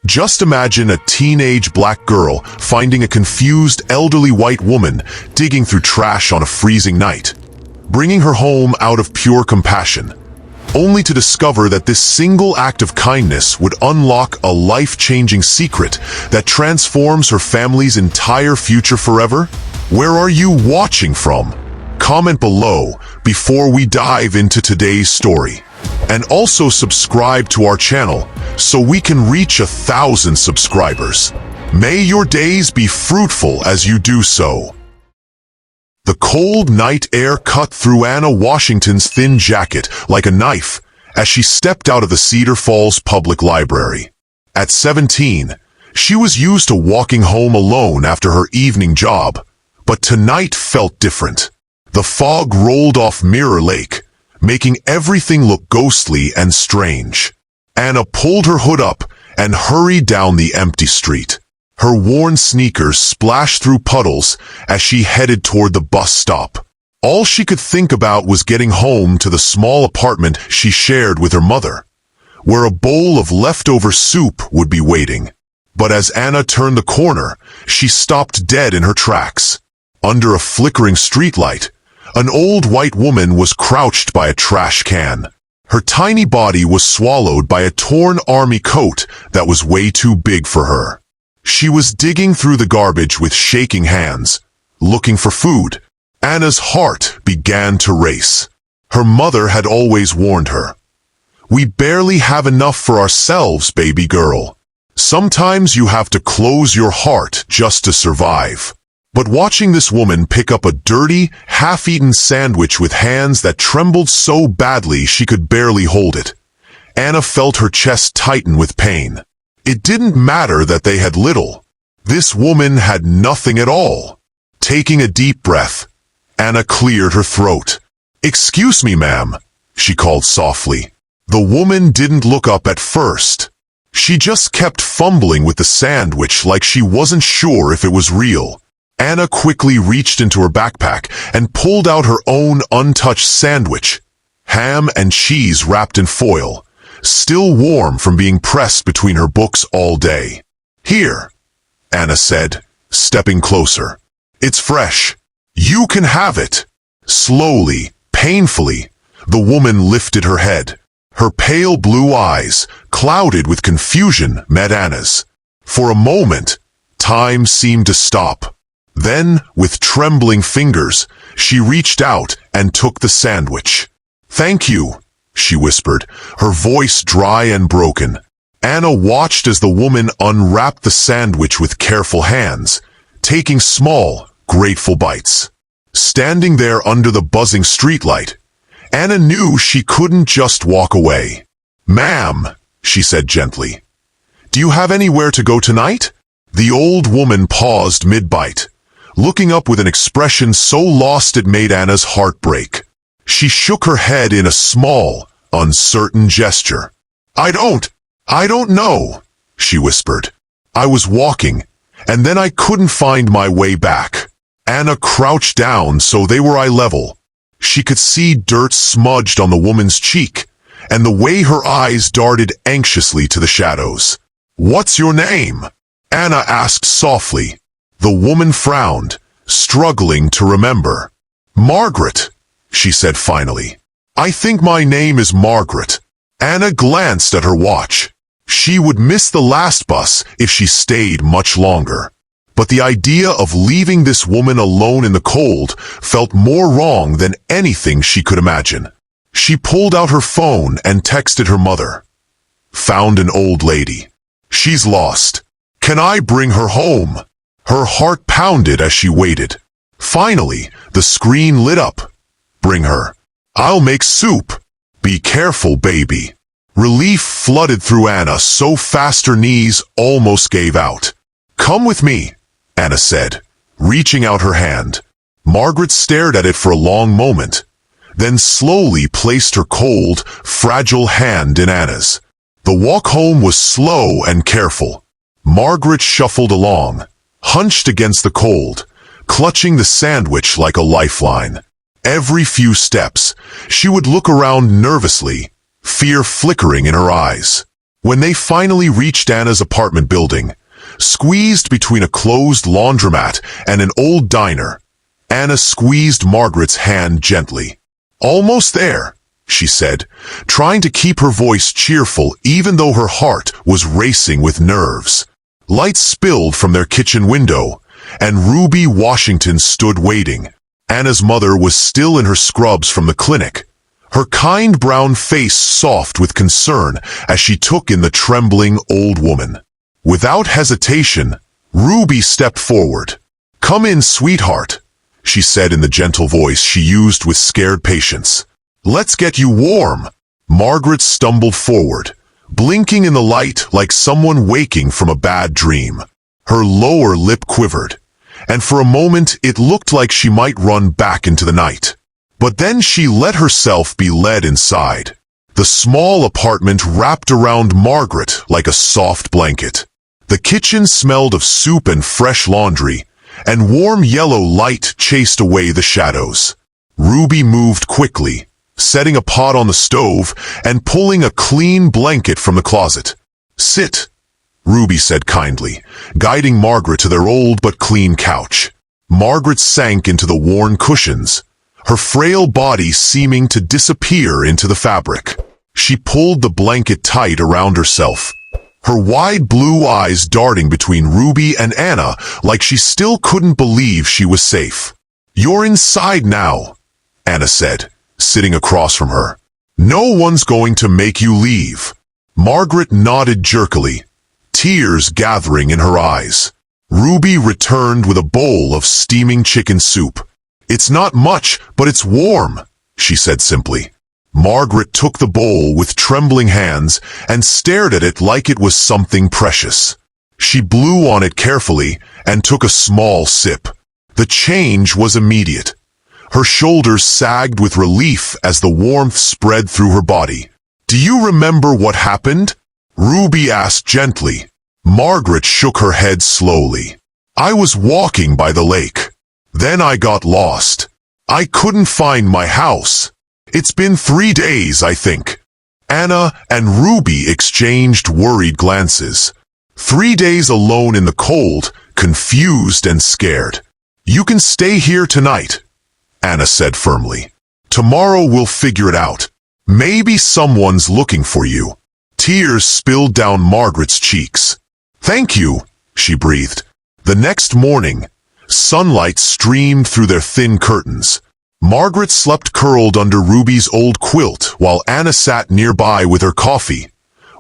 Just imagine a teenage black girl finding a confused elderly white woman digging through trash on a freezing night, bringing her home out of pure compassion, only to discover that this single act of kindness would unlock a life-changing secret that transforms her family's entire future forever? Where are you watching from? Comment below before we dive into today's story. And also subscribe to our channel so we can reach 1,000 subscribers. May your days be fruitful as you do so. The cold night air cut through Anna Washington's thin jacket like a knife as she stepped out of the Cedar Falls Public Library. At 17, she was used to walking home alone after her evening job, but tonight felt different. The fog rolled off Mirror Lake, making everything look ghostly and strange. Anna pulled her hood up and hurried down the empty street. Her worn sneakers splashed through puddles as she headed toward the bus stop. All she could think about was getting home to the small apartment she shared with her mother, where a bowl of leftover soup would be waiting. But as Anna turned the corner, she stopped dead in her tracks. Under a flickering streetlight, an old white woman was crouched by a trash can. Her tiny body was swallowed by a torn army coat that was way too big for her. She was digging through the garbage with shaking hands, looking for food. Anna's heart began to race. Her mother had always warned her, "We barely have enough for ourselves, baby girl. Sometimes you have to close your heart just to survive." But watching this woman pick up a dirty, half-eaten sandwich with hands that trembled so badly she could barely hold it, Anna felt her chest tighten with pain. It didn't matter that they had little. This woman had nothing at all. Taking a deep breath, Anna cleared her throat. "Excuse me, ma'am," she called softly. The woman didn't look up at first. She just kept fumbling with the sandwich like she wasn't sure if it was real. Anna quickly reached into her backpack and pulled out her own untouched sandwich, ham and cheese wrapped in foil, still warm from being pressed between her books all day. "Here," Anna said, stepping closer. "It's fresh. You can have it." Slowly, painfully, the woman lifted her head. Her pale blue eyes, clouded with confusion, met Anna's. For a moment, time seemed to stop. Then, with trembling fingers, she reached out and took the sandwich. "Thank you," she whispered, her voice dry and broken. Anna watched as the woman unwrapped the sandwich with careful hands, taking small, grateful bites. Standing there under the buzzing streetlight, Anna knew she couldn't just walk away. "Ma'am," she said gently, "do you have anywhere to go tonight?" The old woman paused mid-bite, looking up with an expression so lost it made Anna's heart break. She shook her head in a small, uncertain gesture. I don't know," she whispered. "I was walking, and then I couldn't find my way back." Anna crouched down so they were eye level. She could see dirt smudged on the woman's cheek, and the way her eyes darted anxiously to the shadows. "What's your name?" Anna asked softly. The woman frowned, struggling to remember. "Margaret," she said finally. "I think my name is Margaret." Anna glanced at her watch. She would miss the last bus if she stayed much longer. But the idea of leaving this woman alone in the cold felt more wrong than anything she could imagine. She pulled out her phone and texted her mother. "Found an old lady. She's lost. Can I bring her home?" Her heart pounded as she waited. Finally, the screen lit up. "Bring her. I'll make soup. Be careful, baby." Relief flooded through Anna so fast her knees almost gave out. "Come with me," Anna said, reaching out her hand. Margaret stared at it for a long moment, then slowly placed her cold, fragile hand in Anna's. The walk home was slow and careful. Margaret shuffled along, hunched against the cold, clutching the sandwich like a lifeline. Every few steps, she would look around nervously, fear flickering in her eyes. When they finally reached Anna's apartment building, squeezed between a closed laundromat and an old diner, Anna squeezed Margaret's hand gently. "Almost there," she said, trying to keep her voice cheerful even though her heart was racing with nerves. Lights spilled from their kitchen window, and Ruby Washington stood waiting. Anna's mother was still in her scrubs from the clinic, her kind brown face soft with concern as she took in the trembling old woman. Without hesitation, Ruby stepped forward. "Come in, sweetheart," she said in the gentle voice she used with scared patience. "Let's get you warm." Margaret stumbled forward, blinking in the light like someone waking from a bad dream. Her lower lip quivered, and for a moment it looked like she might run back into the night. But then she let herself be led inside. The small apartment wrapped around Margaret like a soft blanket. The kitchen smelled of soup and fresh laundry, and warm yellow light chased away the shadows. Ruby moved quickly, setting a pot on the stove and pulling a clean blanket from the closet. "Sit," Ruby said kindly, guiding Margaret to their old but clean couch. Margaret sank into the worn cushions, her frail body seeming to disappear into the fabric. She pulled the blanket tight around herself, her wide blue eyes darting between Ruby and Anna like she still couldn't believe she was safe. "You're inside now," Anna said, sitting across from her. "No one's going to make you leave." Margaret nodded jerkily, tears gathering in her eyes. Ruby returned with a bowl of steaming chicken soup. "It's not much, but it's warm," she said simply. Margaret took the bowl with trembling hands and stared at it like it was something precious. She blew on it carefully and took a small sip. The change was immediate. Her shoulders sagged with relief as the warmth spread through her body. "Do you remember what happened?" Ruby asked gently. Margaret shook her head slowly. "I was walking by the lake. Then I got lost. I couldn't find my house. It's been 3 days, I think." Anna and Ruby exchanged worried glances. 3 days alone in the cold, confused and scared. "You can stay here tonight," Anna said firmly. "Tomorrow we'll figure it out. Maybe someone's looking for you." Tears spilled down Margaret's cheeks. "Thank you," she breathed. The next morning, sunlight streamed through their thin curtains. Margaret slept curled under Ruby's old quilt while Anna sat nearby with her coffee,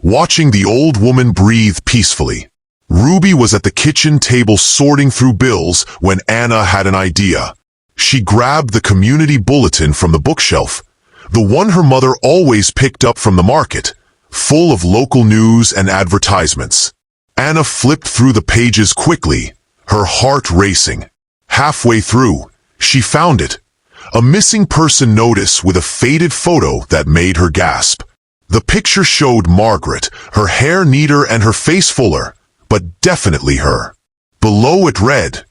watching the old woman breathe peacefully. Ruby was at the kitchen table sorting through bills when Anna had an idea. She grabbed the community bulletin from the bookshelf, the one her mother always picked up from the market, full of local news and advertisements. Anna flipped through the pages quickly, her heart racing. Halfway through, she found it. A missing person notice with a faded photo that made her gasp. The picture showed Margaret, her hair neater and her face fuller, but definitely her. Below it read,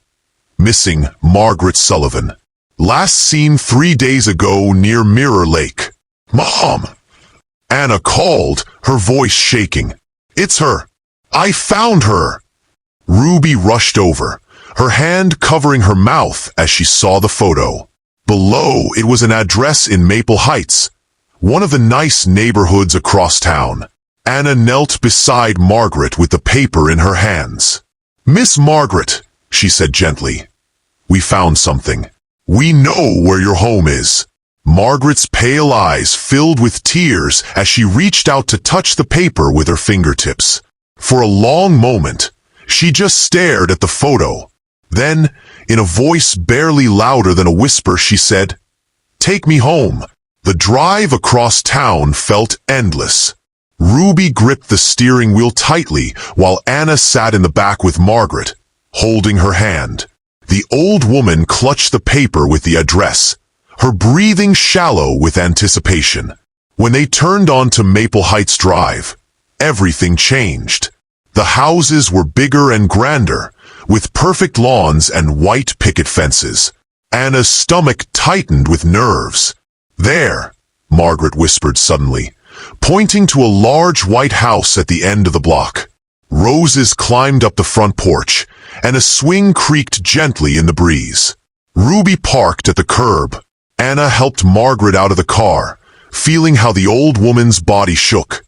"Missing Margaret Sullivan. Last seen 3 days ago near Mirror Lake." "Mom!" Anna called, her voice shaking. "It's her. I found her." Ruby rushed over, her hand covering her mouth as she saw the photo. Below, it was an address in Maple Heights, one of the nice neighborhoods across town. Anna knelt beside Margaret with the paper in her hands. "Miss Margaret," she said gently, "we found something. We know where your home is." Margaret's pale eyes filled with tears as she reached out to touch the paper with her fingertips. For a long moment, she just stared at the photo. Then, in a voice barely louder than a whisper, she said, "Take me home." The drive across town felt endless. Ruby gripped the steering wheel tightly while Anna sat in the back with Margaret, holding her hand. The old woman clutched the paper with the address, her breathing shallow with anticipation. When they turned onto Maple Heights Drive, everything changed. The houses were bigger and grander, with perfect lawns and white picket fences. Anna's stomach tightened with nerves. "There," Margaret whispered suddenly, pointing to a large white house at the end of the block. Roses climbed up the front porch, and a swing creaked gently in the breeze. Ruby parked at the curb. Anna helped Margaret out of the car, feeling how the old woman's body shook.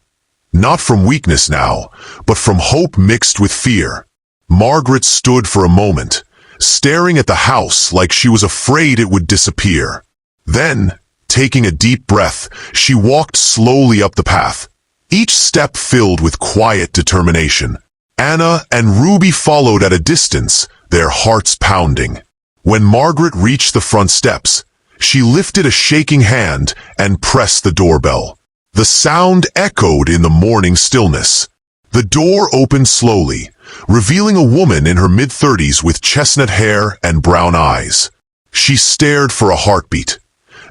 Not from weakness now, but from hope mixed with fear. Margaret stood for a moment, staring at the house like she was afraid it would disappear. Then, taking a deep breath, she walked slowly up the path, each step filled with quiet determination. Anna and Ruby followed at a distance, their hearts pounding. When Margaret reached the front steps, she lifted a shaking hand and pressed the doorbell. The sound echoed in the morning stillness. The door opened slowly, revealing a woman in her mid-30s with chestnut hair and brown eyes. She stared for a heartbeat.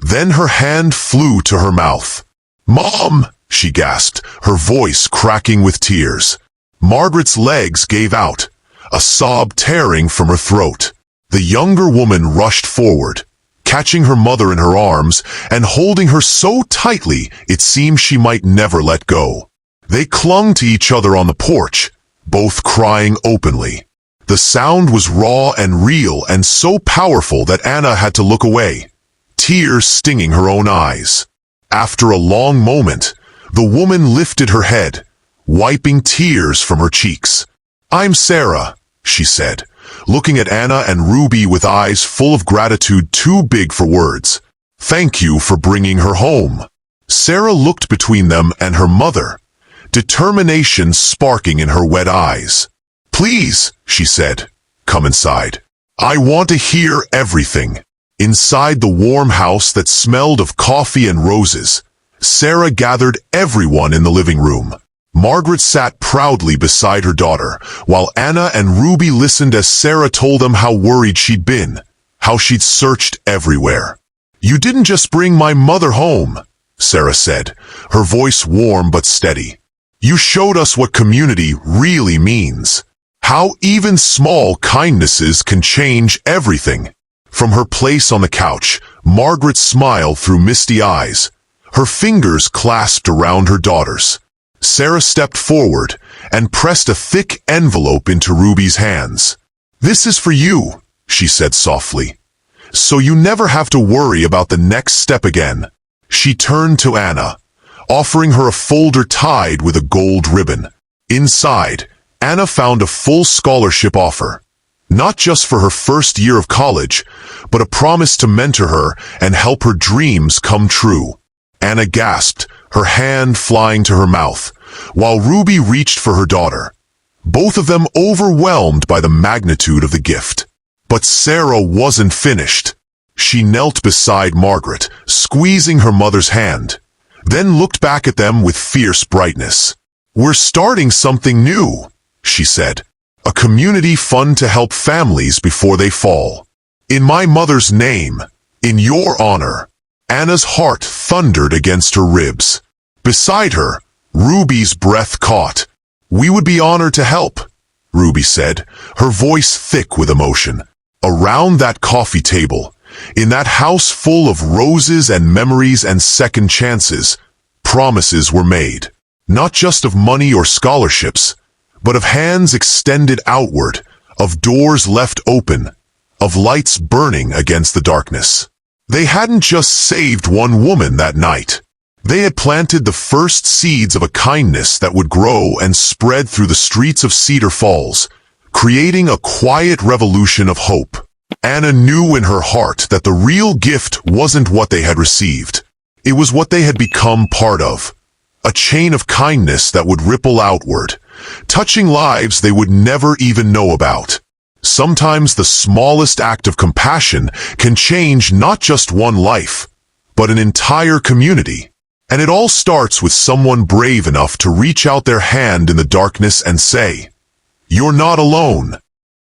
Then her hand flew to her mouth. "Mom!" she gasped, her voice cracking with tears. Margaret's legs gave out, a sob tearing from her throat. The younger woman rushed forward, catching her mother in her arms and holding her so tightly it seemed she might never let go. They clung to each other on the porch, both crying openly. The sound was raw and real and so powerful that Anna had to look away, tears stinging her own eyes. After a long moment, the woman lifted her head, wiping tears from her cheeks. "I'm Sarah," she said, looking at Anna and Ruby with eyes full of gratitude too big for words. "Thank you for bringing her home." Sarah looked between them and her mother, determination sparking in her wet eyes. "Please," she said, "come inside. I want to hear everything." Inside the warm house that smelled of coffee and roses, Sarah gathered everyone in the living room. Margaret sat proudly beside her daughter, while Anna and Ruby listened as Sarah told them how worried she'd been, how she'd searched everywhere. "You didn't just bring my mother home," Sarah said, her voice warm but steady. "You showed us what community really means, how even small kindnesses can change everything." From her place on the couch, Margaret smiled through misty eyes, her fingers clasped around her daughter's. Sarah stepped forward and pressed a thick envelope into Ruby's hands. "This is for you," she said softly, "so you never have to worry about the next step again." She turned to Anna, offering her a folder tied with a gold ribbon. Inside, Anna found a full scholarship offer, not just for her first year of college, but a promise to mentor her and help her dreams come true. Anna gasped, her hand flying to her mouth, while Ruby reached for her daughter, both of them overwhelmed by the magnitude of the gift. But Sarah wasn't finished. She knelt beside Margaret, squeezing her mother's hand, then looked back at them with fierce brightness. "We're starting something new," she said, "a community fund to help families before they fall. In my mother's name, in your honor." Anna's heart thundered against her ribs. Beside her, Ruby's breath caught. "We would be honored to help," Ruby said, her voice thick with emotion. Around that coffee table, in that house full of roses and memories and second chances, promises were made. Not just of money or scholarships, but of hands extended outward, of doors left open, of lights burning against the darkness. They hadn't just saved one woman that night. They had planted the first seeds of a kindness that would grow and spread through the streets of Cedar Falls, creating a quiet revolution of hope. Anna knew in her heart that the real gift wasn't what they had received. It was what they had become part of. A chain of kindness that would ripple outward, touching lives they would never even know about. Sometimes the smallest act of compassion can change not just one life, but an entire community. And it all starts with someone brave enough to reach out their hand in the darkness and say, "You're not alone."